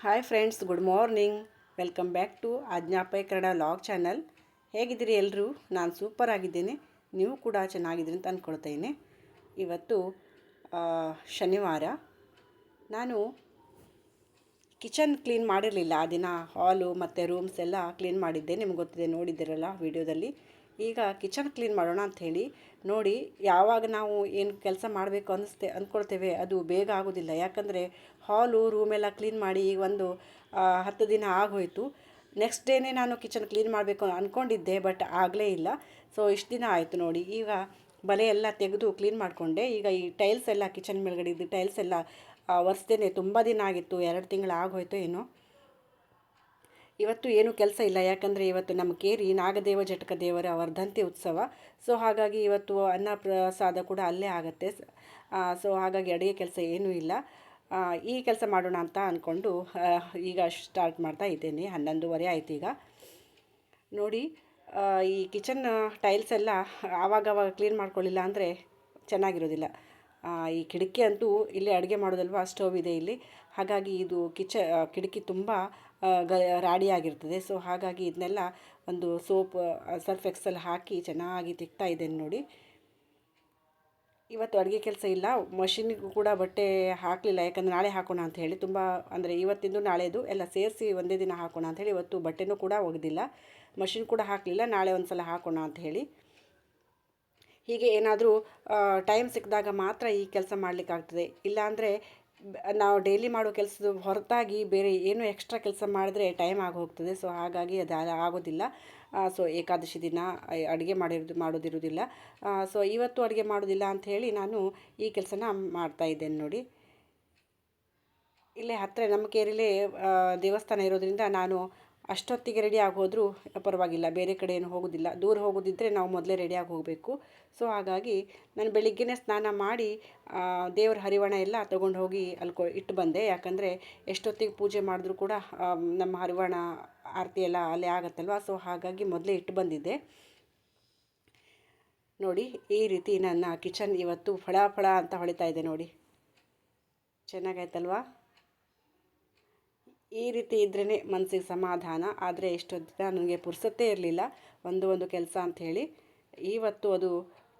Hi friends, good morning. Welcome back to ಆಜ್ಞಾಪೈ Kannada log channel. ಹೇಗಿದ್ದೀರಿ ಎಲ್ಲರೂ? ನಾನು ಸೂಪರ್ ಆಗಿದ್ದೇನೆ. ನೀವು ಕೂಡ ಚೆನ್ನಾಗಿದ್ದೀರಿ ಅಂತ ಅಂದ್ಕೊಳ್ತೇನೆ. ಇವತ್ತು ಶನಿವಾರ. ನಾನು ಕಿಚನ್ ಕ್ಲೀನ್ ಮಾಡಿರಲಿಲ್ಲ. ಆ ದಿನ ಹಾಲು ಮತ್ತು ರೂಮ್ಸ್ ಎಲ್ಲ ಕ್ಲೀನ್ ಮಾಡಿದ್ದೆ. ನಿಮ್ಗೆ ಗೊತ್ತಿದೆ, ನೋಡಿದ್ದೀರಲ್ಲ ವಿಡಿಯೋದಲ್ಲಿ. ಈಗ ಕಿಚನ್ ಕ್ಲೀನ್ ಮಾಡೋಣ ಅಂಥೇಳಿ ನೋಡಿ. ಯಾವಾಗ ನಾವು ಏನು ಕೆಲಸ ಮಾಡಬೇಕು ಅಂದ್ಕೊಳ್ತೇವೆ ಅದು ಬೇಗ ಆಗೋದಿಲ್ಲ. ಯಾಕಂದರೆ ಹಾಲು ರೂಮೆಲ್ಲ ಕ್ಲೀನ್ ಮಾಡಿ ಈಗ ಒಂದು 10 ದಿನ ಆಗೋಯಿತು. ನೆಕ್ಸ್ಟ್ ಡೇನೇ ನಾನು ಕಿಚನ್ ಕ್ಲೀನ್ ಮಾಡಬೇಕು ಅಂದ್ಕೊಂಡಿದ್ದೆ, ಬಟ್ ಆಗಲೇ ಇಲ್ಲ. ಸೊ ಇಷ್ಟು ದಿನ ಆಯಿತು ನೋಡಿ. ಈಗ ಬಲೆ ಎಲ್ಲ ತೆಗೆದು ಕ್ಲೀನ್ ಮಾಡಿಕೊಂಡೆ. ಈಗ ಈ ಟೈಲ್ಸ್ ಎಲ್ಲ ಕಿಚನ್ ಮೇಲ್ಗಡೆ ಇದ್ದು ಟೈಲ್ಸ್ ಎಲ್ಲ ಒರೆಸ್ದೇನೆ ತುಂಬ ದಿನ ಆಗಿತ್ತು, 2 ತಿಂಗಳು ಆಗೋಯ್ತು ಏನೋ. ಇವತ್ತು ಏನೂ ಕೆಲಸ ಇಲ್ಲ, ಯಾಕಂದರೆ ಇವತ್ತು ನಮ್ಮ ಕೇರಿ ನಾಗದೇವ ಜಟಕ ದೇವರ ವರ್ಧಂತಿ ಉತ್ಸವ. ಸೊ ಹಾಗಾಗಿ ಇವತ್ತು ಅನ್ನ ಪ್ರಸಾದ ಕೂಡ ಅಲ್ಲೇ ಆಗುತ್ತೆ. ಸೊ ಹಾಗಾಗಿ ಅಡುಗೆ ಕೆಲಸ ಏನೂ ಇಲ್ಲ. ಈ ಕೆಲಸ ಮಾಡೋಣ ಅಂತ ಅಂದ್ಕೊಂಡು ಈಗ ಸ್ಟಾರ್ಟ್ ಮಾಡ್ತಾ ಇದ್ದೇನೆ. 11:30 ಆಯಿತು ಈಗ ನೋಡಿ. ಈ ಕಿಚನ್ ಟೈಲ್ಸ್ ಎಲ್ಲ ಆವಾಗವಾಗ ಕ್ಲೀನ್ ಮಾಡ್ಕೊಳ್ಳಿಲ್ಲ ಅಂದರೆ ಚೆನ್ನಾಗಿರೋದಿಲ್ಲ. ಈ ಕಿಟಕಿ ಅಂತೂ ಇಲ್ಲಿ ಅಡುಗೆ ಮಾಡೋದಲ್ವ, ಸ್ಟವ್ ಇದೆ ಇಲ್ಲಿ. ಹಾಗಾಗಿ ಇದು ಕಿಟಕಿ ತುಂಬ ರಾಡಿಯಾಗಿರ್ತದೆ. ಸೊ ಹಾಗಾಗಿ ಇದನ್ನೆಲ್ಲ ಒಂದು ಸೋಪ್ ಸರ್ಫ್ ಎಕ್ಸೆಲ್ ಹಾಕಿ ಚೆನ್ನಾಗಿ ತಿಕ್ತಾ ಇದ್ದೇನೆ ನೋಡಿ. ಇವತ್ತು ಅಡುಗೆ ಕೆಲಸ ಇಲ್ಲ. ಮಷಿನಿಗೂ ಕೂಡ ಬಟ್ಟೆ ಹಾಕಲಿಲ್ಲ, ಯಾಕಂದರೆ ನಾಳೆ ಹಾಕೋಣ ಅಂತ ಹೇಳಿ. ತುಂಬ ಅಂದರೆ ಇವತ್ತಿಂದು ನಾಳೆದು ಎಲ್ಲ ಸೇರಿಸಿ ಒಂದೇ ದಿನ ಹಾಕೋಣ ಅಂಥೇಳಿ ಇವತ್ತು ಬಟ್ಟೆನೂ ಕೂಡ ಒಗೆದಿಲ್ಲ, ಮಷಿನ್ ಕೂಡ ಹಾಕಲಿಲ್ಲ. ನಾಳೆ ಒಂದು ಸಲ ಹಾಕೋಣ ಅಂತ ಹೇಳಿ. ಹೀಗೆ ಏನಾದರೂ ಟೈಮ್ ಸಿಕ್ಕಿದಾಗ ಮಾತ್ರ ಈ ಕೆಲಸ ಮಾಡಲಿಕ್ಕಾಗ್ತದೆ. ಇಲ್ಲಾಂದರೆ ನಾವು ಡೈಲಿ ಮಾಡೋ ಕೆಲಸದ ಹೊರತಾಗಿ ಬೇರೆ ಏನೂ ಎಕ್ಸ್ಟ್ರಾ ಕೆಲಸ ಮಾಡಿದ್ರೆ ಟೈಮ್ ಆಗಿ ಹೋಗ್ತದೆ. ಸೊ ಹಾಗಾಗಿ ಅದು ಆಗೋದಿಲ್ಲ. ಸೊ ಏಕಾದಶಿ ದಿನ ಅಡುಗೆ ಮಾಡೋದಿರೋದಿಲ್ಲ. ಸೊ ಇವತ್ತು ಅಡುಗೆ ಮಾಡೋದಿಲ್ಲ ಅಂಥೇಳಿ ನಾನು ಈ ಕೆಲಸನ ಮಾಡ್ತಾ ಇದ್ದೇನೆ ನೋಡಿ. ಇಲ್ಲೇ ಹತ್ತಿರ ನಮ್ಮ ಕೇರಿಲೇ ದೇವಸ್ಥಾನ ಇರೋದ್ರಿಂದ ನಾನು ಅಷ್ಟೊತ್ತಿಗೆ ರೆಡಿ ಆಗೋದ್ರೂ ಪರವಾಗಿಲ್ಲ, ಬೇರೆ ಕಡೆ ಏನು ಹೋಗೋದಿಲ್ಲ. ದೂರ ಹೋಗೋದಿದ್ದರೆ ನಾವು ಮೊದಲೇ ರೆಡಿಯಾಗಿ ಹೋಗಬೇಕು. ಸೊ ಹಾಗಾಗಿ ನಾನು ಬೆಳಿಗ್ಗೆನೇ ಸ್ನಾನ ಮಾಡಿ ದೇವ್ರ ಹರಿವಾಣ ಎಲ್ಲ ತೊಗೊಂಡು ಹೋಗಿ ಅಲ್ಲಿ ಇಟ್ಟು ಬಂದೆ. ಯಾಕಂದರೆ ಎಷ್ಟೊತ್ತಿಗೆ ಪೂಜೆ ಮಾಡಿದ್ರೂ ಕೂಡ ನಮ್ಮ ಹರಿವಾಣ ಆರತಿ ಎಲ್ಲ ಅಲ್ಲೇ ಆಗುತ್ತಲ್ವ. ಸೊ ಹಾಗಾಗಿ ಮೊದಲೇ ಇಟ್ಟು ಬಂದಿದ್ದೆ ನೋಡಿ. ಈ ರೀತಿ ನನ್ನ ಕಿಚನ್ ಇವತ್ತು ಫಳ ಫಳ ಅಂತ ಹೊಳಿತಾ ಇದೆ ನೋಡಿ. ಚೆನ್ನಾಗಾಯ್ತಲ್ವಾ? ಈ ರೀತಿ ಇದ್ರೇ ಮನಸ್ಸಿಗೆ ಸಮಾಧಾನ. ಆದರೆ ಎಷ್ಟೊಂದು ದಿನ ನನಗೆ ಪುರ್ಸತ್ತೇ ಇರಲಿಲ್ಲ ಒಂದು ಕೆಲಸ ಅಂಥೇಳಿ. ಇವತ್ತು ಅದು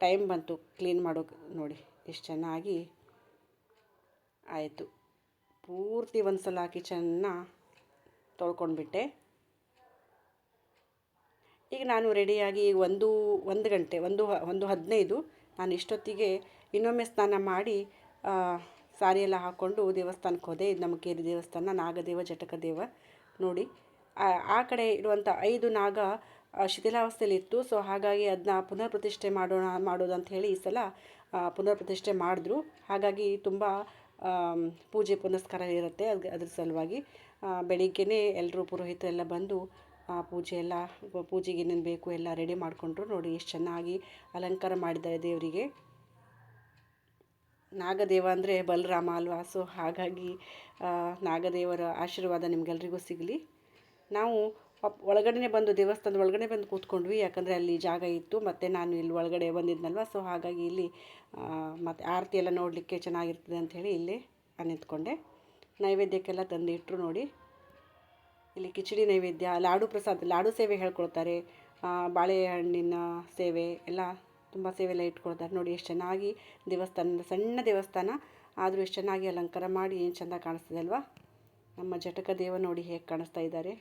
ಟೈಮ್ ಬಂತು ಕ್ಲೀನ್ ಮಾಡೋಕೆ ನೋಡಿ. ಎಷ್ಟು ಚೆನ್ನಾಗಿ ಆಯಿತು. ಪೂರ್ತಿ ಒಂದು ಸಲ ಕಿಚನ್ನ ತೊಳ್ಕೊಂಡ್ಬಿಟ್ಟೆ. ಈಗ ನಾನು ರೆಡಿಯಾಗಿ ಒಂದು ಗಂಟೆ 1:15 ನಾನು ಇಷ್ಟೊತ್ತಿಗೆ ಇನ್ನೊಮ್ಮೆ ಸ್ನಾನ ಮಾಡಿ ಸಾರಿ ಎಲ್ಲ ಹಾಕ್ಕೊಂಡು ದೇವಸ್ಥಾನಕ್ಕೆ ಹೋದೆ. ಇದು ನಮ್ಮ ಕೇರಿ ದೇವಸ್ಥಾನ, ನಾಗದೇವ ಜಟಕ ದೇವ ನೋಡಿ. ಆ ಕಡೆ ಇರುವಂಥ 5 ನಾಗ ಶಿಥಿಲಾವಸ್ಥೆಯಲ್ಲಿತ್ತು. ಸೊ ಹಾಗಾಗಿ ಅದನ್ನ ಪುನರ್ ಪ್ರತಿಷ್ಠೆ ಮಾಡೋದಂತ ಹೇಳಿ ಈ ಸಲ ಪುನರ್ ಪ್ರತಿಷ್ಠೆ ಮಾಡಿದ್ರು. ಹಾಗಾಗಿ ತುಂಬ ಪೂಜೆ ಪುನಸ್ಕಾರ ಇರುತ್ತೆ. ಅದ್ರ ಸಲುವಾಗಿ ಬೆಳಿಗ್ಗೆನೇ ಎಲ್ಲರೂ ಪುರೋಹಿತರೆಲ್ಲ ಬಂದು ಪೂಜೆಗೆ ಏನೇನು ಬೇಕು ಎಲ್ಲ ರೆಡಿ ಮಾಡಿಕೊಂಡ್ರು ನೋಡಿ. ಎಷ್ಟು ಚೆನ್ನಾಗಿ ಅಲಂಕಾರ ಮಾಡಿದ್ದಾರೆ ದೇವರಿಗೆ. ನಾಗದೇವ ಅಂದರೆ ಬಲರಾಮ ಅಲ್ವಾ. ಸೊ ಹಾಗಾಗಿ ನಾಗದೇವರ ಆಶೀರ್ವಾದ ನಿಮಗೆಲ್ರಿಗೂ ಸಿಗಲಿ. ನಾವು ಒಳಗಡೆ ಬಂದು ದೇವಸ್ಥಾನದ ಒಳಗಡೆ ಬಂದು ಕೂತ್ಕೊಂಡ್ವಿ, ಯಾಕಂದರೆ ಅಲ್ಲಿ ಜಾಗ ಇತ್ತು. ಮತ್ತು ನಾನು ಇಲ್ಲಿ ಒಳಗಡೆ ಬಂದಿದ್ನಲ್ವ. ಸೊ ಹಾಗಾಗಿ ಇಲ್ಲಿ ಮತ್ತು ಆರತಿ ಎಲ್ಲ ನೋಡಲಿಕ್ಕೆ ಚೆನ್ನಾಗಿರ್ತದೆ ಅಂಥೇಳಿ ಇಲ್ಲೇ ನಿಂತ್ಕೊಂಡೆ. ನೈವೇದ್ಯಕ್ಕೆಲ್ಲ ತಂದಿಟ್ಟರು ನೋಡಿ. ಇಲ್ಲಿ ಕಿಚಡಿ ನೈವೇದ್ಯ, ಲಾಡು ಪ್ರಸಾದ, ಲಾಡು ಸೇವೆ ಹೇಳ್ಕೊಳ್ತಾರೆ, ಬಾಳೆಹಣ್ಣಿನ ಸೇವೆ ಎಲ್ಲ ತುಂಬ ಸೇವೆ ಎಲ್ಲ ಇಟ್ಕೊಳ್ತಾರೆ ನೋಡಿ. ಎಷ್ಟು ಚೆನ್ನಾಗಿ ದೇವಸ್ಥಾನ, ಸಣ್ಣ ದೇವಸ್ಥಾನ ಆದರೂ ಎಷ್ಟು ಚೆನ್ನಾಗಿ ಅಲಂಕಾರ ಮಾಡಿ ಏನು ಚೆಂದ ಕಾಣಿಸ್ತದೆ ಅಲ್ವಾ. ನಮ್ಮ ಜಟಕ ದೇವ ನೋಡಿ ಹೇಗೆ ಕಾಣಿಸ್ತಾ ಇದ್ದಾರೆ.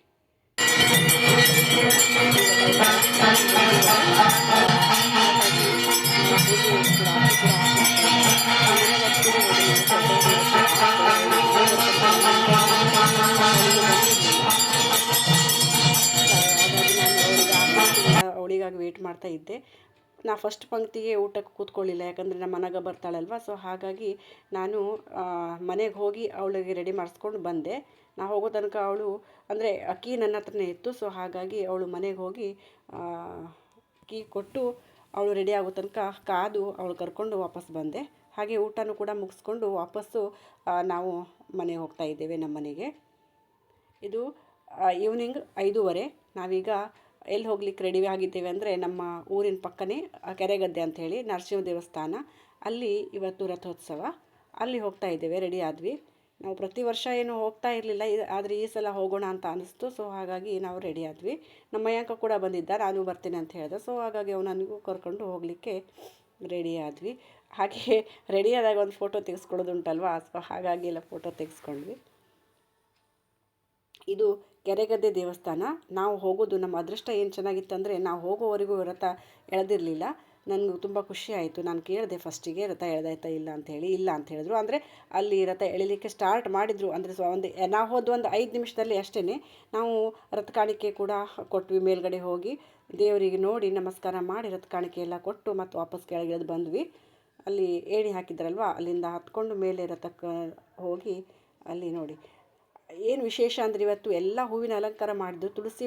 ಅವಳಿಗಾಗಿ ವೆಯ್ಟ್ ಮಾಡ್ತಾ ಇದ್ದೆ. ನಾ ಫಸ್ಟ್ ಪಂಕ್ತಿಗೆ ಊಟಕ್ಕೆ ಕೂತ್ಕೊಳ್ಳಿಲ್ಲ, ಯಾಕಂದರೆ ನಮ್ಮ ಮನೆಗೆ ಬರ್ತಾಳಲ್ವ. ಸೊ ಹಾಗಾಗಿ ನಾನು ಮನೆಗೆ ಹೋಗಿ ಅವಳಿಗೆ ರೆಡಿ ಮಾಡಿಸ್ಕೊಂಡು ಬಂದೆ. ನಾ ಹೋಗೋ ತನಕ ಅವಳು ಅಂದರೆ ಕೀ ನನ್ನ ಹತ್ರನೇ ಇತ್ತು. ಸೊ ಹಾಗಾಗಿ ಅವಳು ಮನೆಗೆ ಹೋಗಿ ಕೀ ಕೊಟ್ಟು ಅವಳು ರೆಡಿ ಆಗೋ ತನಕ ಕಾದು ಅವಳು ಕರ್ಕೊಂಡು ವಾಪಸ್ ಬಂದೆ. ಹಾಗೆ ಊಟನೂ ಕೂಡ ಮುಗಿಸ್ಕೊಂಡು ವಾಪಸ್ಸು ನಾವು ಮನೆಗೆ ಹೋಗ್ತಾ ಇದ್ದೇವೆ, ನಮ್ಮ ಮನೆಗೆ. ಇದು ಈವ್ನಿಂಗ್ 5:30. ನಾವೀಗ ಎಲ್ಲಿ ಹೋಗ್ಲಿಕ್ಕೆ ರೆಡಿ ಆಗಿದ್ದೇವೆ ಅಂದರೆ ನಮ್ಮ ಊರಿನ ಪಕ್ಕನೇ ಕೆರೆಗದ್ದೆ ಅಂಥೇಳಿ ನರಸಿಂಹ ದೇವಸ್ಥಾನ, ಅಲ್ಲಿ ಇವತ್ತು ರಥೋತ್ಸವ. ಅಲ್ಲಿ ಹೋಗ್ತಾ ಇದ್ದೇವೆ, ರೆಡಿ ಆದ್ವಿ. ನಾವು ಪ್ರತಿ ವರ್ಷ ಏನು ಹೋಗ್ತಾ ಇರಲಿಲ್ಲ, ಆದರೆ ಈ ಸಲ ಹೋಗೋಣ ಅಂತ ಅನ್ನಿಸ್ತು. ಸೊ ಹಾಗಾಗಿ ನಾವು ರೆಡಿ ಆದ್ವಿ. ನಮ್ಮ ಮಯಾಂಕ ಕೂಡ ಬಂದಿದ್ದ, ನಾನು ಬರ್ತೀನಿ ಅಂತ ಹೇಳಿದೆ. ಸೊ ಹಾಗಾಗಿ ಅವನನಿಗೂ ಕರ್ಕೊಂಡು ಹೋಗಲಿಕ್ಕೆ ರೆಡಿ ಆದ್ವಿ. ಹಾಗೆ ರೆಡಿ ಆದಾಗ ಒಂದು ಫೋಟೋ ತೆಗೆಸ್ಕೊಳ್ಳೋದುಂಟಲ್ವ, ಸೊ ಹಾಗಾಗಿ ಎಲ್ಲ ಫೋಟೋ ತೆಗೆಸ್ಕೊಂಡ್ವಿ. ಇದು ಕೆರೆಗದ್ದೆ ದೇವಸ್ಥಾನ. ನಾವು ಹೋಗೋದು, ನಮ್ಮ ಅದೃಷ್ಟ ಏನು ಚೆನ್ನಾಗಿತ್ತಂದರೆ ನಾವು ಹೋಗೋವರೆಗೂ ರಥ ಎಳೆದಿರಲಿಲ್ಲ. ನನಗೂ ತುಂಬ ಖುಷಿ ಆಯಿತು. ನಾನು ಕೇಳಿದೆ ಫಸ್ಟಿಗೆ ರಥ ಎಳೆದಾಯ್ತಾ ಇಲ್ಲ ಅಂಥೇಳಿ. ಇಲ್ಲ ಅಂತ ಹೇಳಿದ್ರು. ಅಂದರೆ ಅಲ್ಲಿ ರಥ ಎಳಿಲಿಕ್ಕೆ ಸ್ಟಾರ್ಟ್ ಮಾಡಿದರು. ಅಂದರೆ ನಾವು ಹೋದ ಒಂದು 5 ನಿಮಿಷದಲ್ಲಿ ಅಷ್ಟೇ ನಾವು ರಥ ಕಾಣಿಕೆ ಕೂಡ ಕೊಟ್ವಿ. ಮೇಲ್ಗಡೆ ಹೋಗಿ ದೇವರಿಗೆ ನೋಡಿ ನಮಸ್ಕಾರ ಮಾಡಿ ರಥ ಕಾಣಿಕೆ ಎಲ್ಲ ಕೊಟ್ಟು ಮತ್ತು ವಾಪಸ್ ಕೆಳಗಿಳಿದು ಬಂದ್ವಿ. ಅಲ್ಲಿ ಏಣಿ ಹಾಕಿದ್ರಲ್ವ, ಅಲ್ಲಿಂದ ಹತ್ಕೊಂಡು ಮೇಲೆ ರಥಕ್ಕೆ ಹೋಗಿ ಅಲ್ಲಿ ನೋಡಿ ಏನು ವಿಶೇಷ ಅಂದರೆ ಇವತ್ತು ಎಲ್ಲ ಹೂವಿನ ಅಲಂಕಾರ ಮಾಡಿದ್ರು. ತುಳಸಿ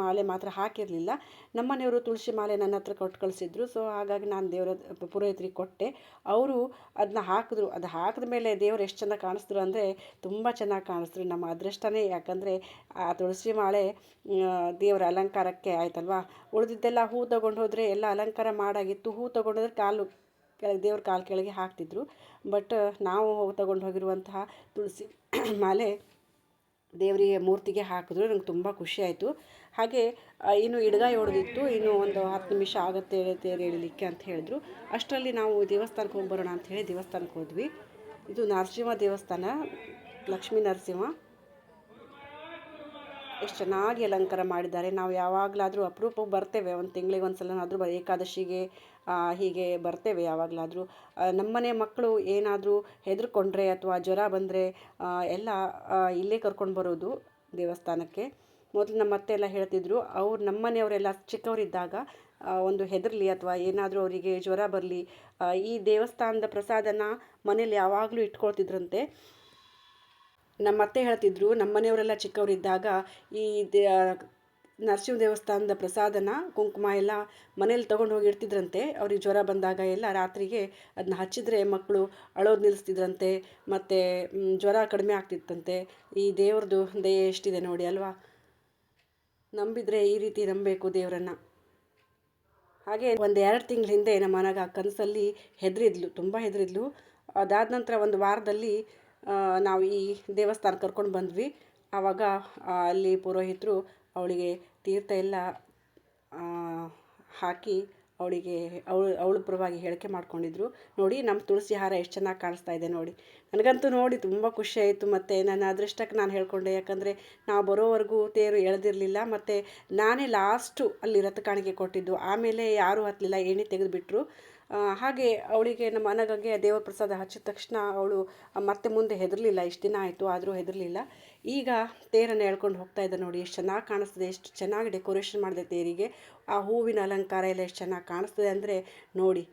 ಮಾಲೆ ಮಾತ್ರ ಹಾಕಿರಲಿಲ್ಲ. ನಮ್ಮನೆಯವರು ತುಳಸಿ ಮಾಲೆ ನನ್ನ ಹತ್ರ ಕೊಟ್ಟು ಕಳಿಸಿದ್ರು. ಸೊ ಹಾಗಾಗಿ ನಾನು ದೇವರ ಪುರೋಹಿತರಿಗೆ ಕೊಟ್ಟೆ. ಅವರು ಅದನ್ನ ಹಾಕಿದ್ರು. ಅದು ಹಾಕಿದ ಮೇಲೆ ದೇವರು ಎಷ್ಟು ಚೆಂದ ಕಾಣಿಸಿದ್ರು ಅಂದರೆ ತುಂಬ ಚೆನ್ನಾಗಿ ಕಾಣಿಸಿದ್ರು. ನಮ್ಮ ಅದೃಷ್ಟನೇ, ಯಾಕಂದರೆ ಆ ತುಳಸಿ ಮಾಲೆ ದೇವರ ಅಲಂಕಾರಕ್ಕೆ ಆಯ್ತಲ್ವ. ಉಳಿದಿದ್ದೆಲ್ಲ ಹೂ ತೊಗೊಂಡು ಹೋದರೆ ಎಲ್ಲ ಅಲಂಕಾರ ಮಾಡಾಗಿತ್ತು. ಹೂ ತೊಗೊಂಡೋದ್ರೆ ಕಾಲು ಕೆಳಗೆ, ದೇವ್ರ ಕಾಲು ಕೆಳಗೆ ಹಾಕ್ತಿದ್ರು. ಬಟ್ ನಾವು ತಗೊಂಡು ಹೋಗಿರುವಂತಹ ತುಳಸಿ ಮಾಲೆ ದೇವರಿಗೆ ಮೂರ್ತಿಗೆ ಹಾಕಿದ್ರು. ನಂಗೆ ತುಂಬ ಖುಷಿ ಆಯಿತು. ಹಾಗೆ ಇನ್ನು ಇಡಗಾಯಿ ಹೊಡೆದಿತ್ತು, ಇನ್ನು ಒಂದು 10 ನಿಮಿಷ ಆಗುತ್ತೆ ತೇರು ಎಳಿಲಿಕ್ಕೆ ಅಂತ ಹೇಳಿದ್ರು. ಅಷ್ಟರಲ್ಲಿ ನಾವು ದೇವಸ್ಥಾನಕ್ಕೆ ಹೋಗಿ ಬರೋಣ ಅಂಥೇಳಿ ದೇವಸ್ಥಾನಕ್ಕೆ ಹೋದ್ವಿ. ಇದು ನರಸಿಂಹ ದೇವಸ್ಥಾನ, ಲಕ್ಷ್ಮೀ ನರಸಿಂಹ. ಎಷ್ಟು ಚೆನ್ನಾಗಿ ಅಲಂಕಾರ ಮಾಡಿದ್ದಾರೆ. ನಾವು ಯಾವಾಗಲಾದರೂ ಅಪರೂಪಕ್ಕೆ ಬರ್ತೇವೆ, ಒಂದು ತಿಂಗಳಿಗೆ ಒಂದು ಸಲನಾದರೂ ಏಕಾದಶಿಗೆ ಹೀಗೆ ಬರ್ತೇವೆ ಯಾವಾಗಲಾದರೂ. ನಮ್ಮನೆ ಮಕ್ಕಳು ಏನಾದರೂ ಹೆದರ್ಕೊಂಡ್ರೆ ಅಥವಾ ಜ್ವರ ಬಂದರೆ ಎಲ್ಲ ಇಲ್ಲೇ ಕರ್ಕೊಂಡು ಬರೋದು ದೇವಸ್ಥಾನಕ್ಕೆ. ಮೊದಲು ನಮ್ಮ ಅತ್ತೆ ಎಲ್ಲ ಹೇಳ್ತಿದ್ರು, ಅವ್ರು ನಮ್ಮನೆಯವರೆಲ್ಲ ಚಿಕ್ಕವರಿದ್ದಾಗ ಒಂದು ಹೆದರಲಿ ಅಥವಾ ಏನಾದರೂ ಅವರಿಗೆ ಜ್ವರ ಬರಲಿ ಈ ದೇವಸ್ಥಾನದ ಪ್ರಸಾದನ ಮನೇಲಿ ಯಾವಾಗಲೂ ಇಟ್ಕೊಳ್ತಿದ್ರಂತೆ. ನಮ್ಮ ಅತ್ತೆ ಹೇಳ್ತಿದ್ರು, ನಮ್ಮ ಮನೆಯವರೆಲ್ಲ ಚಿಕ್ಕವರಿದ್ದಾಗ ಈ ನರಸಿಂಹ ದೇವಸ್ಥಾನದ ಪ್ರಸಾದನ ಕುಂಕುಮ ಎಲ್ಲ ಮನೇಲಿ ತೊಗೊಂಡು ಹೋಗಿ ಇಡ್ತಿದ್ರಂತೆ. ಅವ್ರಿಗೆ ಜ್ವರ ಬಂದಾಗ ಎಲ್ಲ ರಾತ್ರಿಗೆ ಅದನ್ನ ಹಚ್ಚಿದ್ರೆ ಮಕ್ಕಳು ಅಳೋದು ನಿಲ್ಲಿಸ್ತಿದ್ರಂತೆ, ಮತ್ತು ಜ್ವರ ಕಡಿಮೆ ಆಗ್ತಿತ್ತಂತೆ. ಈ ದೇವ್ರದ್ದು ದಯೆ ಎಷ್ಟಿದೆ ನೋಡಿ ಅಲ್ವಾ. ನಂಬಿದರೆ ಈ ರೀತಿ ನಂಬಬೇಕು ದೇವರನ್ನು. ಹಾಗೆ ಒಂದು 2 ತಿಂಗಳ ಹಿಂದೆ ನಮ್ಮ ಮನೆಗೆ ಕನಸಲ್ಲಿ ಹೆದರಿದ್ಲು, ತುಂಬ ಹೆದರಿದ್ಲು. ಅದಾದ ನಂತರ ಒಂದು ವಾರದಲ್ಲಿ ನಾವು ಈ ದೇವಸ್ಥಾನ ಕರ್ಕೊಂಡು ಬಂದ್ವಿ. ಆವಾಗ ಅಲ್ಲಿ ಪುರೋಹಿತರು ಅವಳಿಗೆ ತೀರ್ಥ ಎಲ್ಲ ಹಾಕಿ ಅವಳ ಪರವಾಗಿ ಹೇಳಿಕೆ ಮಾಡ್ಕೊಂಡಿದ್ರು. ನೋಡಿ ನಮ್ಮ ತುಳಸಿ ಹಾರ ಎಷ್ಟು ಚೆನ್ನಾಗಿ ಕಾಣಿಸ್ತಾ ಇದೆ ನೋಡಿ. ನನಗಂತೂ ನೋಡಿ ತುಂಬ ಖುಷಿ ಆಯಿತು. ಮತ್ತು ನನ್ನ ಅದೃಷ್ಟಕ್ಕೆ ನಾನು ಹೇಳ್ಕೊಂಡೆ, ಯಾಕಂದರೆ ನಾವು ಬರೋವರೆಗೂ ತೇರು ಎಳೆದಿರಲಿಲ್ಲ. ಮತ್ತು ನಾನೇ ಲಾಸ್ಟು ಅಲ್ಲಿ ರಥ ಕಾಣಿಕೆ ಕೊಟ್ಟಿದ್ದು. ಆಮೇಲೆ ಯಾರೂ ಹತ್ತಲಿಲ್ಲ, ಏಣಿ ತೆಗೆದುಬಿಟ್ರು. ಹಾಗೆ ಅವಳಿಗೆ ನಮ್ಮ ಅನಗಗೆ ದೇವರ ಪ್ರಸಾದ ಹಚ್ಚಿದ ತಕ್ಷಣ ಅವಳು ಮತ್ತೆ ಮುಂದೆ ಹೆದರಲಿಲ್ಲ. ಇಷ್ಟು ದಿನ ಆಯಿತು ಆದರೂ ಹೆದರಲಿಲ್ಲ. ಈಗ ತೇರನ್ನು ಎಳ್ಕೊಂಡು ಹೋಗ್ತಾ ಇದ್ದ ನೋಡಿ, ಎಷ್ಟು ಚೆನ್ನಾಗಿ ಕಾಣಿಸ್ತದೆ, ಎಷ್ಟು ಚೆನ್ನಾಗಿ ಡೆಕೋರೇಷನ್ ಮಾಡಿದೆ ತೇರಿಗೆ. ಆ ಹೂವಿನ ಅಲಂಕಾರ ಎಲ್ಲ ಎಷ್ಟು ಚೆನ್ನಾಗಿ ಕಾಣಿಸ್ತದೆ ಅಂದರೆ ನೋಡಿ.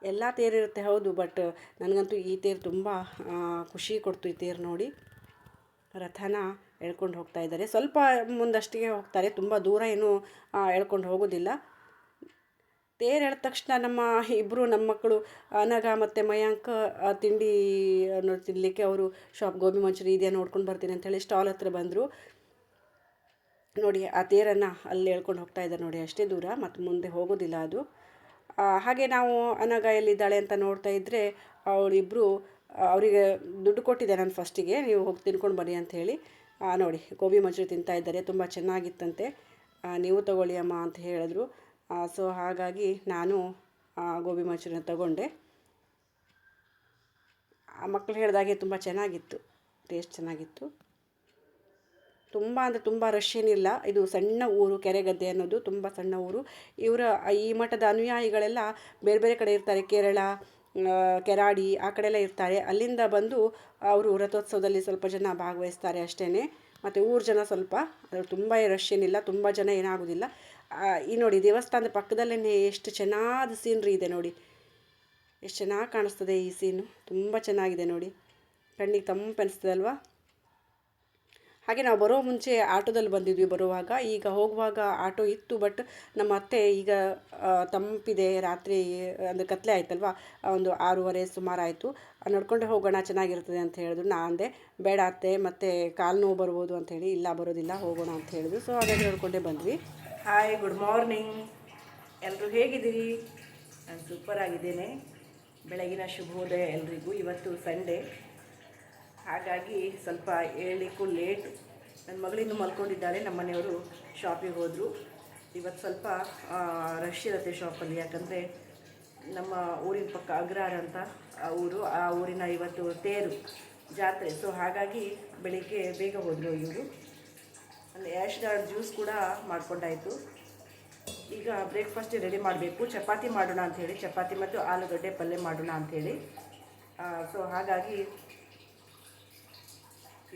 ಎಲ್ಲ ತೇರಿರುತ್ತೆ ಹೌದು, ಬಟ್ ನನಗಂತೂ ಈ ತೇರು ತುಂಬ ಖುಷಿ ಕೊಡ್ತು. ಈ ತೇರು ನೋಡಿ ರಥನ ಎಳ್ಕೊಂಡು ಹೋಗ್ತಾ ಇದ್ದಾರೆ. ಸ್ವಲ್ಪ ಮುಂದಷ್ಟಿಗೆ ಹೋಗ್ತಾರೆ, ತುಂಬ ದೂರ ಏನೂ ಎಳ್ಕೊಂಡು ಹೋಗೋದಿಲ್ಲ. ತೇರು ಎಳೆದ ತಕ್ಷಣ ನಮ್ಮ ಮಕ್ಕಳು ಅನಗ ಮತ್ತು ಮಯಾಂಕ ತಿಂಡಿ ತಿನ್ನಲಿಕ್ಕೆ ಅವರು ಗೋಬಿ ಮಂಚೂರಿ ಇದೆಯಾ ನೋಡ್ಕೊಂಡು ಬರ್ತೀನಿ ಅಂಥೇಳಿ ಸ್ಟಾಲ್ ಹತ್ರ ಬಂದರು. ನೋಡಿ ಆ ತೇರನ್ನು ಅಲ್ಲಿ ಎಳ್ಕೊಂಡು ಹೋಗ್ತಾ ಇದ್ದಾರೆ ನೋಡಿ, ಅಷ್ಟೇ ದೂರ, ಮತ್ತು ಮುಂದೆ ಹೋಗೋದಿಲ್ಲ ಅದು. ಹಾಗೆ ನಾವು ಅನಗ ಎಲ್ಲಿದ್ದಾಳೆ ಅಂತ ನೋಡ್ತಾ ಇದ್ದರೆ ಅವಳಿಬ್ಬರು ಅವರಿಗೆ ದುಡ್ಡು ಕೊಟ್ಟಿದ್ದೆ ನಾನು ಫಸ್ಟಿಗೆ, ನೀವು ಹೋಗಿ ತಿನ್ಕೊಂಡು ಬನ್ನಿ ಅಂಥೇಳಿ. ನೋಡಿ ಗೋಬಿ ಮಂಚೂರಿ ತಿಂತಾ ಇದ್ದಾರೆ, ತುಂಬ ಚೆನ್ನಾಗಿತ್ತಂತೆ. ನೀವು ತಗೊಳ್ಳಿ ಅಮ್ಮ ಅಂತ ಹೇಳಿದ್ರು. ಸೊ ಹಾಗಾಗಿ ನಾನು ಗೋಬಿ ಮಂಚೂರಿನ ತಗೊಂಡೆ. ಮಕ್ಕಳು ಹೇಳಿದಾಗೆ ತುಂಬ ಚೆನ್ನಾಗಿತ್ತು, ಟೇಸ್ಟ್ ಚೆನ್ನಾಗಿತ್ತು. ತುಂಬ ಅಂದರೆ ತುಂಬ ರಶ್ ಏನಿಲ್ಲ. ಇದು ಸಣ್ಣ ಊರು, ಕೆರೆಗದ್ದೆ ಅನ್ನೋದು ತುಂಬ ಸಣ್ಣ ಊರು. ಈ ಮಠದ ಅನುಯಾಯಿಗಳೆಲ್ಲ ಬೇರೆ ಬೇರೆ ಕಡೆ ಇರ್ತಾರೆ, ಕೇರಳ, ಕೆರಾಡಿ ಆ ಕಡೆ ಎಲ್ಲ ಇರ್ತಾರೆ. ಅಲ್ಲಿಂದ ಬಂದು ಅವರು ರಥೋತ್ಸವದಲ್ಲಿ ಸ್ವಲ್ಪ ಜನ ಭಾಗವಹಿಸ್ತಾರೆ ಅಷ್ಟೇ. ಮತ್ತು ಊರು ಜನ ಸ್ವಲ್ಪ, ತುಂಬ ರಶ್ ಏನಿಲ್ಲ, ತುಂಬ ಜನ ಏನಾಗೋದಿಲ್ಲ. ಈ ನೋಡಿ ದೇವಸ್ಥಾನದ ಪಕ್ಕದಲ್ಲೇ ಎಷ್ಟು ಚೆನ್ನಾದ ಸೀನ್ರಿ ಇದೆ ನೋಡಿ, ಎಷ್ಟು ಚೆನ್ನಾಗಿ ಕಾಣಿಸ್ತದೆ ಈ ಸೀನು, ತುಂಬ ಚೆನ್ನಾಗಿದೆ ನೋಡಿ, ಕಣ್ಣಿಗೆ ತಂಪು ಅನಿಸ್ತದೆ ಅಲ್ವಾ. ಹಾಗೆ ನಾವು ಬರೋ ಮುಂಚೆ ಆಟೋದಲ್ಲಿ ಬಂದಿದ್ವಿ ಬರುವಾಗ. ಈಗ ಹೋಗುವಾಗ ಆಟೋ ಇತ್ತು, ಬಟ್ ನಮ್ಮ ಅತ್ತೆ ಈಗ ತಂಪಿದೆ, ರಾತ್ರಿ ಅಂದರೆ ಕತ್ಲೆ ಆಯ್ತಲ್ವ, ಒಂದು 6:30 ಸುಮಾರು ಆಯಿತು, ನಡ್ಕೊಂಡೆ ಹೋಗೋಣ ಚೆನ್ನಾಗಿರ್ತದೆ ಅಂತ ಹೇಳಿದ್ರು. ನಾನು ಅಂದೆ ಬೇಡ ಅತ್ತೆ, ಮತ್ತು ಕಾಲು ನೋವು ಬರ್ಬೋದು ಅಂಥೇಳಿ. ಇಲ್ಲ ಬರೋದಿಲ್ಲ, ಹೋಗೋಣ ಅಂತ ಹೇಳಿದ್ರು. ಸೊ ಹಾಗಾಗಿ ನಡ್ಕೊಂಡೇ ಬಂದ್ವಿ. ಹಾಯ್, ಗುಡ್ ಮಾರ್ನಿಂಗ್, ಎಲ್ಲರೂ ಹೇಗಿದ್ದೀರಿ? ನಾನು ಸೂಪರ್ ಆಗಿದ್ದೇನೆ. ಬೆಳಗಿನ ಶುಭೋದಯ ಎಲ್ರಿಗೂ. ಇವತ್ತು ಸಂಡೇ. ಹಾಗಾಗಿ ಸ್ವಲ್ಪ ಏಳಲಿಕ್ಕೂ ಲೇಟು. ನನ್ನ ಮಗಳಿನ್ನೂ ಮಲ್ಕೊಂಡಿದ್ದಾಳೆ. ನಮ್ಮ ಮನೆಯವರು ಶಾಪಿಗೆ ಹೋದರು. ಇವತ್ತು ಸ್ವಲ್ಪ ರಶ್ ಇರುತ್ತೆ ಶಾಪಲ್ಲಿ, ಯಾಕಂದರೆ ನಮ್ಮ ಊರಿನ ಪಕ್ಕ ಅಗ್ರಹಾರ ಅಂತ ಊರು, ಆ ಊರಿನ ಇವತ್ತು ತೇರು ಜಾತ್ರೆ. ಸೊ ಹಾಗಾಗಿ ಬೆಳಿಗ್ಗೆ ಬೇಗ ಹೋದರು ಇವರು. ಒಂದು ಆ್ಯಶ್ ಗಾರ್ಡ್ ಜ್ಯೂಸ್ ಕೂಡ ಮಾಡ್ಕೊಂಡಾಯಿತು. ಈಗ ಬ್ರೇಕ್ಫಾಸ್ಟ್ ರೆಡಿ ಮಾಡಬೇಕು. ಚಪಾತಿ ಮಾಡೋಣ ಅಂಥೇಳಿ, ಚಪಾತಿ ಮತ್ತು ಆಲೂಗಡ್ಡೆ ಪಲ್ಯ ಮಾಡೋಣ ಅಂಥೇಳಿ. ಸೊ ಹಾಗಾಗಿ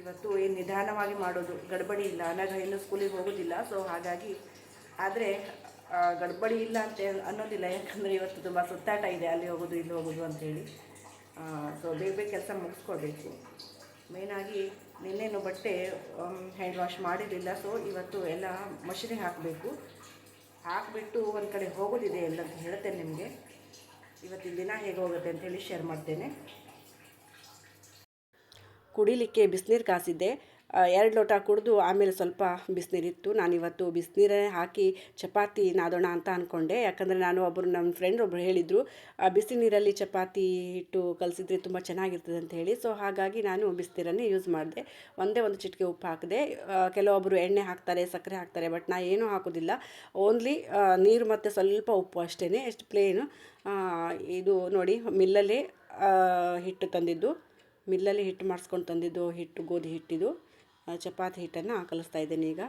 ಇವತ್ತು ಏನು ನಿಧಾನವಾಗಿ ಮಾಡೋದು, ಗಡ್ಬಡಿ ಇಲ್ಲ. ಅನಾಗ ಇನ್ನೂ ಸ್ಕೂಲಿಗೆ ಹೋಗೋದಿಲ್ಲ. ಸೊ ಹಾಗಾಗಿ ಆದರೆ ಗಡ್ಬಡಿ ಇಲ್ಲ ಅಂತ ಅನ್ನೋದಿಲ್ಲ, ಯಾಕಂದರೆ ಇವತ್ತು ತುಂಬ ಸುತ್ತಾಟ ಇದೆ, ಅಲ್ಲಿ ಹೋಗೋದು ಇಲ್ಲಿ ಹೋಗೋದು ಅಂಥೇಳಿ. ಸೊ ಬೇಗ ಬೇಗ ಕೆಲಸ ಮುಗಿಸ್ಕೊಳ್ಬೇಕು. ಮೇಯ್ನಾಗಿ ನಿನ್ನೇನು ಬಟ್ಟೆ ಹ್ಯಾಂಡ್ ವಾಶ್ ಮಾಡಿರಲಿಲ್ಲ. ಸೊ ಇವತ್ತು ಎಲ್ಲ ಮಷಿನಿಗೆ ಹಾಕಿಬಿಟ್ಟು ಒಂದು ಕಡೆ ಹೋಗೋದಿದೆ ಎಲ್ಲ ಅಂತ ಹೇಳ್ತೇನೆ ನಿಮಗೆ. ಇವತ್ತಿನ ದಿನ ಹೇಗೆ ಹೋಗುತ್ತೆ ಅಂಥೇಳಿ ಶೇರ್ ಮಾಡ್ತೇನೆ. ಕುಡಿಲಿಕ್ಕೆ ಬಿಸಿನೀರು ಕಾಸಿದ್ದೆ. 2 ಲೋಟ ಕುಡಿದು ಆಮೇಲೆ ಸ್ವಲ್ಪ ಬಿಸಿನೀರಿತ್ತು. ನಾನಿವತ್ತು ಬಿಸಿನೀರೇ ಹಾಕಿ ಚಪಾತಿ ನಾದೋಣ ಅಂತ ಅಂದ್ಕೊಂಡೆ. ಯಾಕಂದರೆ ನನ್ನ ಫ್ರೆಂಡ್ ಒಬ್ಬರು ಹೇಳಿದರು, ಬಿಸಿ ನೀರಲ್ಲಿ ಚಪಾತಿ ಹಿಟ್ಟು ಕಲಸಿದ್ರೆ ತುಂಬ ಚೆನ್ನಾಗಿರ್ತದೆ ಅಂತ ಹೇಳಿ. ಸೊ ಹಾಗಾಗಿ ನಾನು ಬಿಸಿನೀರನ್ನೇ ಯೂಸ್ ಮಾಡಿದೆ. ಒಂದು ಚಿಟಿಕೆ ಉಪ್ಪು ಹಾಕಿದೆ. ಕೆಲವೊಬ್ಬರು ಎಣ್ಣೆ ಹಾಕ್ತಾರೆ, ಸಕ್ಕರೆ ಹಾಕ್ತಾರೆ, ಬಟ್ ನಾನು ಏನೂ ಹಾಕೋದಿಲ್ಲ. ಓನ್ಲಿ ನೀರು ಮತ್ತು ಸ್ವಲ್ಪ ಉಪ್ಪು ಅಷ್ಟೇ, ಎಷ್ಟು ಪ್ಲೇನು. ಇದು ನೋಡಿ, ಮಿಲ್ಲಲ್ಲಿ ಹಿಟ್ಟು ತಂದಿದ್ದು, ಮಿಲ್ಲಲ್ಲಿ ಹಿಟ್ಟು ಮಾಡಿಸ್ಕೊಂಡು ತಂದಿದ್ದು ಹಿಟ್ಟು, ಗೋಧಿ ಹಿಟ್ಟಿದು ಚಪಾತಿ ಹಿಟ್ಟನ್ನು ಕಲಿಸ್ತಾ ಇದ್ದೇನೆ ಈಗ.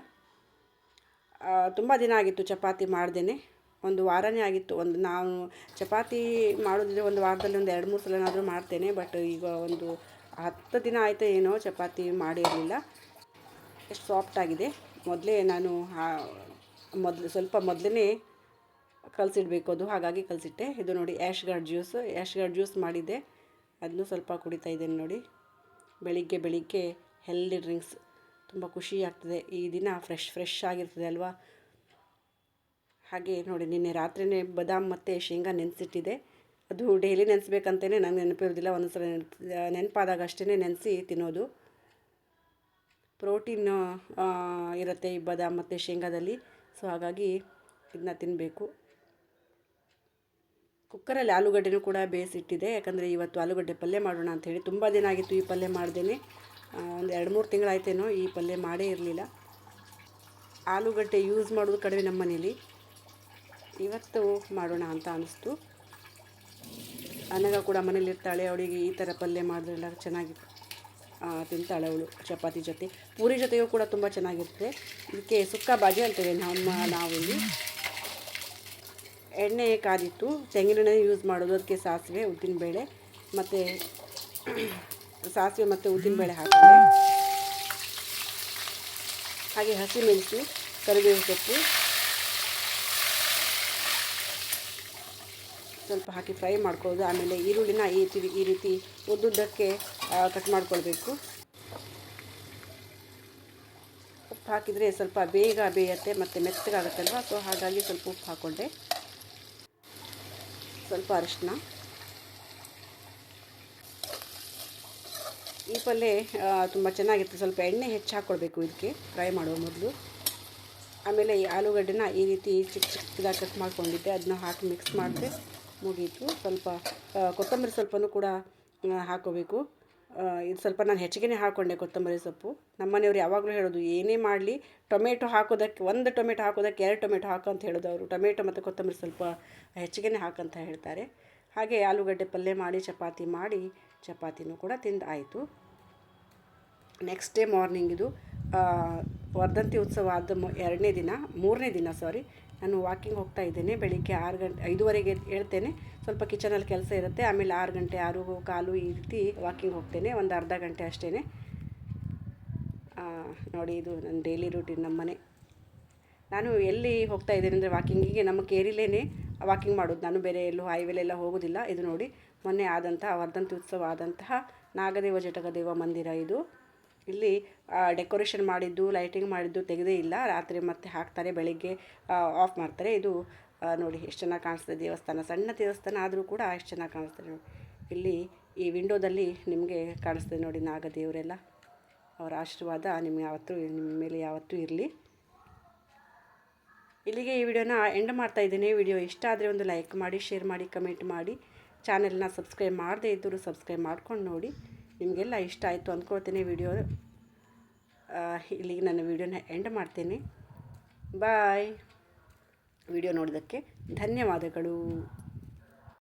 ತುಂಬ ದಿನ ಆಗಿತ್ತು ಚಪಾತಿ ಮಾಡ್ದೇ, ಒಂದು ವಾರನೇ ಆಗಿತ್ತು. ನಾನು ಚಪಾತಿ ಮಾಡೋದಿದ್ರೆ ಒಂದು ವಾರದಲ್ಲಿ ಒಂದು 2-3 ಸಲನಾದರೂ ಮಾಡ್ತೇನೆ. ಬಟ್ ಈಗ ಒಂದು 10 ದಿನ ಆಯಿತು ಏನೋ ಚಪಾತಿ ಮಾಡಿರಲಿಲ್ಲ. ಎಷ್ಟು ಸಾಫ್ಟಾಗಿದೆ. ನಾನು ಮೊದಲೇ ಕಲಸಿಡಬೇಕು ಅದು, ಹಾಗಾಗಿ ಕಲಸಿಟ್ಟೆ. ಇದು ನೋಡಿ ಆ್ಯಶ್ ಗಾರ್ಡ್ ಜ್ಯೂಸ್ ಮಾಡಿದ್ದೆ, ಅದನ್ನು ಸ್ವಲ್ಪ ಕುಡಿತಾ ಇದ್ದೇನೆ ನೋಡಿ. ಬೆಳಿಗ್ಗೆ ಹೆಲ್ದಿ ಡ್ರಿಂಕ್ಸ್ ತುಂಬ ಖುಷಿ ಆಗ್ತದೆ. ಈ ದಿನ ಫ್ರೆಶ್ ಆಗಿರ್ತದೆ ಅಲ್ವಾ. ಹಾಗೆ ನೋಡಿ, ನಿನ್ನೆ ರಾತ್ರಿಯೇ ಬಾದಾಮ್ ಮತ್ತು ಶೇಂಗಾ ನೆನೆಸಿಟ್ಟಿದೆ. ಅದು ಡೈಲಿ ನೆನೆಸ್ಬೇಕಂತಲೇ ನನಗೆ ನೆನಪಿರೋದಿಲ್ಲ. ಒಂದೊಂದು ಸಲ ನೆನಪಾದಾಗ ಅಷ್ಟೇ ನೆನೆಸಿ ತಿನ್ನೋದು. ಪ್ರೋಟೀನ್ ಇರುತ್ತೆ ಈ ಬಾದಾಮ್ ಮತ್ತು ಶೇಂಗಾದಲ್ಲಿ. ಸೊ ಹಾಗಾಗಿ ಇದನ್ನ ತಿನ್ನಬೇಕು. ಕುಕ್ಕರಲ್ಲಿ ಆಲೂಗಡ್ಡೆನೂ ಕೂಡ ಬೇಯಿಸಿಟ್ಟಿದೆ, ಯಾಕಂದರೆ ಇವತ್ತು ಆಲೂಗಡ್ಡೆ ಪಲ್ಯ ಮಾಡೋಣ ಅಂಥೇಳಿ. ತುಂಬ ದಿನ ಆಗಿತ್ತು ಈ ಪಲ್ಯ ಮಾಡ್ದೇ, ಒಂದು 2-3 ತಿಂಗಳಾಯ್ತೇನೋ ಈ ಪಲ್ಯ ಮಾಡೇ ಇರಲಿಲ್ಲ. ಆಲೂಗಡ್ಡೆ ಯೂಸ್ ಮಾಡೋದು ಕಡಿಮೆ ನಮ್ಮ ಮನೇಲಿ. ಇವತ್ತು ಮಾಡೋಣ ಅಂತ ಅನಿಸ್ತು. ಅನಗ ಕೂಡ ಮನೇಲಿ ಇರ್ತಾಳೆ, ಅವಳಿಗೆ ಈ ಥರ ಪಲ್ಯ ಮಾಡಿದ್ರೆಲ್ಲ ಚೆನ್ನಾಗಿ ತಿಂತಾಳೆ ಅವಳು. ಚಪಾತಿ ಜೊತೆ, ಪೂರಿ ಜೊತೆಯೂ ಕೂಡ ತುಂಬ ಚೆನ್ನಾಗಿರುತ್ತೆ. ಇದಕ್ಕೆ ಸುಕ್ಕ ಬಾಜಿ ಅಂತೇವೆ ನಾವಿಲ್ಲಿ. ಎಣ್ಣೆ ಕಾದಿತ್ತು, ತೆಂಗಿನೆಣ್ಣೆ ಯೂಸ್ ಮಾಡೋದು. ಅದಕ್ಕೆ ಸಾಸಿವೆ ಮತ್ತು ಉದ್ದಿನಬೇಳೆ ಹಾಕಿದೆ. ಹಾಗೆ ಹಸಿಮೆಣಸು, ಕರಿಬೇವು ಸೊಪ್ಪು ಸ್ವಲ್ಪ ಹಾಕಿ ಫ್ರೈ ಮಾಡ್ಕೊಳ್ಳೋದು. ಆಮೇಲೆ ಈರುಳ್ಳಿನ ಈ ರೀತಿ ಉದ್ದುದ್ದಕ್ಕೆ ಕಟ್ ಮಾಡ್ಕೊಳ್ಬೇಕು. ಉಪ್ಪು ಹಾಕಿದರೆ ಸ್ವಲ್ಪ ಬೇಗ ಬೇಯುತ್ತೆ ಮತ್ತು ಮೆತ್ತಗಾಗುತ್ತಲ್ವ. ಸೊ ಹಾಗಾಗಿ ಸ್ವಲ್ಪ ಉಪ್ಪು ಹಾಕ್ಕೊಂಡೆ. ಸ್ವಲ್ಪ ಅರಿಶಿನ. ಈ ಪಲ್ಯ ತುಂಬ ಚೆನ್ನಾಗಿರುತ್ತೆ. ಸ್ವಲ್ಪ ಎಣ್ಣೆ ಹೆಚ್ಚು ಹಾಕ್ಕೊಳ್ಬೇಕು ಇದಕ್ಕೆ ಫ್ರೈ ಮಾಡುವ ಮೊದಲು. ಆಮೇಲೆ ಈ ಆಲೂಗಡ್ಡೆನ ಈ ರೀತಿ ಚಿಕ್ಕದಾಗಿ ಕಟ್ ಮಾಡ್ಕೊಂಡಿದ್ದೆ, ಅದನ್ನ ಹಾಕಿ ಮಿಕ್ಸ್ ಮಾಡಿದ್ರೆ ಮುಗೀತು. ಸ್ವಲ್ಪ ಕೊತ್ತಂಬರಿ ಸೊಪ್ಪನ್ನು ಕೂಡ ಹಾಕೋಬೇಕು. ಇದು ಸ್ವಲ್ಪ ನಾನು ಹೆಚ್ಚಿಗೆ ಹಾಕ್ಕೊಂಡೆ ಕೊತ್ತಂಬರಿ ಸೊಪ್ಪು. ನಮ್ಮನೆಯವರು ಯಾವಾಗಲೂ ಹೇಳೋದು, ಏನೇ ಮಾಡಲಿ ಟೊಮೆಟೊ ಹಾಕೋದಕ್ಕೆ 1 ಟೊಮೆಟೊ ಹಾಕೋದಕ್ಕೆ 2 ಟೊಮೆಟೊ ಹಾಕು ಅಂತ ಹೇಳೋದು ಅವರು. ಟೊಮೆಟೊ ಮತ್ತು ಕೊತ್ತಂಬರಿ ಸ್ವಲ್ಪ ಹೆಚ್ಚಿಗೆ ಹಾಕಂತ ಹೇಳ್ತಾರೆ. ಹಾಗೆ ಆಲೂಗಡ್ಡೆ ಪಲ್ಯ ಮಾಡಿ ಚಪಾತಿನೂ ಕೂಡ ತಿಂದಾಯಿತು. ನೆಕ್ಸ್ಟ್ ಡೇ ಮಾರ್ನಿಂಗ್ ಇದು ವರ್ಧಂತಿ ಉತ್ಸವ ಆದ 3ನೇ ದಿನ ನಾನು ವಾಕಿಂಗ್ ಹೋಗ್ತಾ ಇದ್ದೇನೆ. ಬೆಳಿಗ್ಗೆ 5:30ಗೆ ಹೇಳ್ತೇನೆ. ಸ್ವಲ್ಪ ಕಿಚನಲ್ಲಿ ಕೆಲಸ ಇರುತ್ತೆ. ಆಮೇಲೆ 6 ಗಂಟೆ 6:15 ಈ ರೀತಿ ವಾಕಿಂಗ್ ಹೋಗ್ತೇನೆ, ಒಂದು ಅರ್ಧ ಗಂಟೆ ಅಷ್ಟೇ. ನೋಡಿ, ಇದು ನನ್ನ ಡೈಲಿ ರೂಟೀನ್. ನಮ್ಮ ಮನೆ. ನಾನು ಎಲ್ಲಿ ಹೋಗ್ತಾ ಇದ್ದೇನೆ ಅಂದರೆ ವಾಕಿಂಗಿಗೆ ನಮ್ಮ ಕೇರಿಲೇ ವಾಕಿಂಗ್ ಮಾಡೋದು. ನಾನು ಬೇರೆ ಎಲ್ಲೂ ಹೈವೇಲೆಲ್ಲ ಹೋಗೋದಿಲ್ಲ. ಇದು ನೋಡಿ, ಮೊನ್ನೆ ಆದಂತಹ ವರ್ಧಂತಿ ಉತ್ಸವ ಆದಂತಹ ನಾಗದೇವ ಜಟಕದೇವ ಮಂದಿರ ಇದು. ಇಲ್ಲಿ ಡೆಕೋರೇಷನ್ ಮಾಡಿದ್ದು, ಲೈಟಿಂಗ್ ಮಾಡಿದ್ದು ತೆಗೆದೇ ಇಲ್ಲ. ರಾತ್ರಿ ಮತ್ತೆ ಹಾಕ್ತಾರೆ, ಬೆಳಿಗ್ಗೆ ಆಫ್ ಮಾಡ್ತಾರೆ. ಇದು ನೋಡಿ ಎಷ್ಟು ಚೆನ್ನಾಗಿ ಕಾಣಿಸ್ತದೆ ದೇವಸ್ಥಾನ. ಸಣ್ಣ ದೇವಸ್ಥಾನ ಆದರೂ ಕೂಡ ಎಷ್ಟು ಚೆನ್ನಾಗಿ ಕಾಣಿಸ್ತದೆ ನೋಡಿ. ಇಲ್ಲಿ ಈ ವಿಂಡೋದಲ್ಲಿ ನಿಮಗೆ ಕಾಣಿಸ್ತದೆ ನೋಡಿ ನಾಗದೇವರೆಲ್ಲ. ಅವರ ಆಶೀರ್ವಾದ ನಿಮ್ಮ ಮೇಲೆ ಯಾವತ್ತೂ ಇರಲಿ. ಇಲ್ಲಿಗೆ ಈ ವಿಡಿಯೋನ ಎಂಡ್ ಮಾಡ್ತಾ ಇದ್ದೀನಿ. ವಿಡಿಯೋ ಇಷ್ಟ ಆದರೆ ಒಂದು ಲೈಕ್ ಮಾಡಿ, ಶೇರ್ ಮಾಡಿ, ಕಮೆಂಟ್ ಮಾಡಿ. ಚಾನೆಲ್ನ ಸಬ್ಸ್ಕ್ರೈಬ್ ಮಾಡದೇ ಇದ್ದರೂ ಸಬ್ಸ್ಕ್ರೈಬ್ ಮಾಡ್ಕೊಂಡು ನೋಡಿ. ನಿಮಗೆಲ್ಲ ಇಷ್ಟ ಆಯಿತು ಅಂದ್ಕೊಳ್ತೀನಿ ವಿಡಿಯೋ. ಇಲ್ಲಿಗೆ ನನ್ನ ವಿಡಿಯೋನ ಎಂಡ್ ಮಾಡ್ತೀನಿ. ಬಾಯ್. ವಿಡಿಯೋ ನೋಡೋದಕ್ಕೆ ಧನ್ಯವಾದಗಳು.